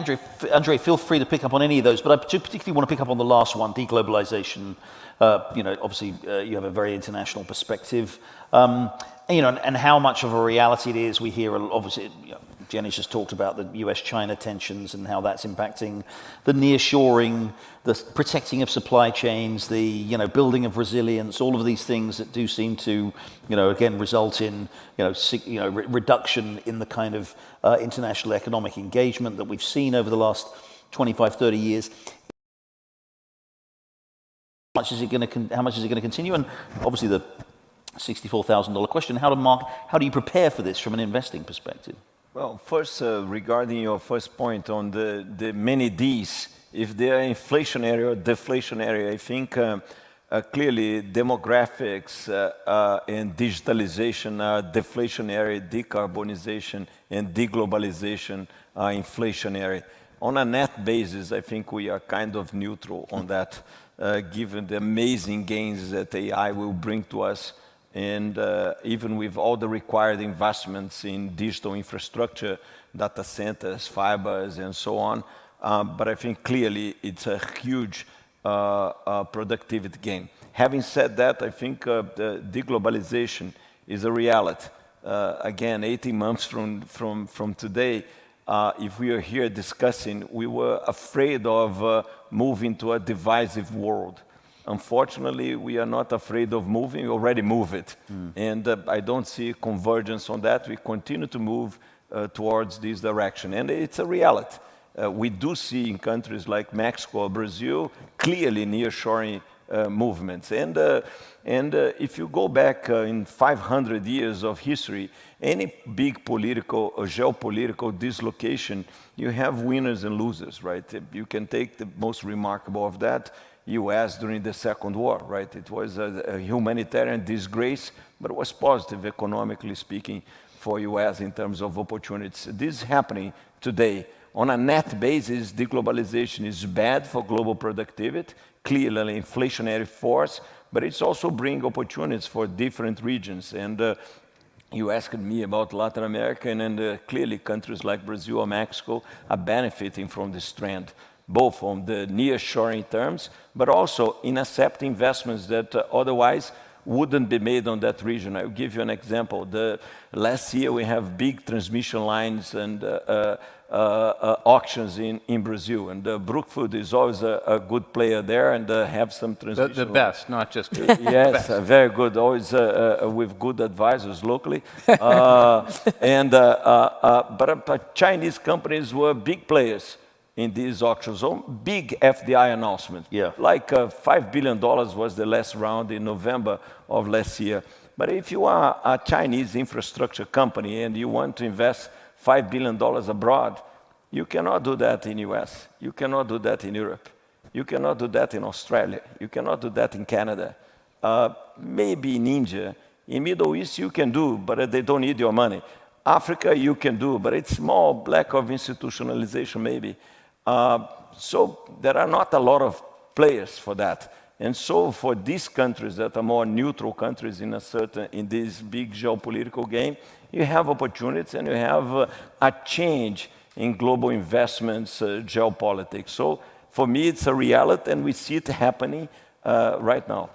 André, feel free to pick up on any of those, but I particularly want to pick up on the last one, deglobalization. Obviously, you have a very international perspective, and how much of a reality it is. We hear, obviously, Jenny's just talked about the US-China tensions and how that's impacting the nearshoring, the protecting of supply chains, the building of resilience, all of these things that do seem to, again, result in reduction in the kind of international economic engagement that we've seen over the last 25, 30 years. How much is it going to continue? And obviously the $64,000 question: how do you prepare for this from an investing perspective? Well, first, regarding your first point on the many Ds, if they are inflationary or deflationary, I think clearly demographics and digitalization are deflationary, decarbonization and deglobalization are inflationary. On a net basis, I think we are kind of neutral on that, given the amazing gains that AI will bring to us. And even with all the required investments in digital infrastructure, data centers, fibers, and so on. But I think clearly it's a huge productivity gain. Having said that, I think the deglobalization is a reality. Again, 18 months from today, if we are here discussing, we were afraid of moving to a divisive world. Unfortunately, we are not afraid of moving, we already move it. And I don't see convergence on that. We continue to move towards this direction. And it's a reality. We do see in countries like Mexico or Brazil, clearly nearshoring movements. And if you go back in 500 years of history, any big political or geopolitical dislocation, you have winners and losers, right? You can take the most remarkable of that, US during the Second War, right? It was a humanitarian disgrace, but it was positive economically speaking for US in terms of opportunities. This is happening today. On a net basis, deglobalization is bad for global productivity, clearly an inflationary force, but it's also bringing opportunities for different regions. And you asked me about Latin America, and clearly countries like Brazil or Mexico are benefiting from this trend, both on the nearshoring terms, but also in accepting investments that otherwise wouldn't be made on that region. I'll give you an example. Last year we have big transmission lines and auctions in Brazil, and Brookfield is always a good player there and have some transmission. The best, not just yes, very good, always with good advisors locally. But Chinese companies were big players in these auctions, big FDI announcement. Yeah. Like $5 billion was the last round in November of last year. But if you are a Chinese infrastructure company and you want to invest $5 billion abroad, you cannot do that in US. You cannot do that in Europe. You cannot do that in Australia. You cannot do that in Canada. Maybe in India. In Middle East you can do, but they don't need your money. Africa you can do, but it's more lack of institutionalization maybe. So there are not a lot of players for that. And so for these countries that are more neutral countries in this big geopolitical game, you have opportunities and you have a change in global investments, geopolitics. So for me, it's a reality and we see it happening right now.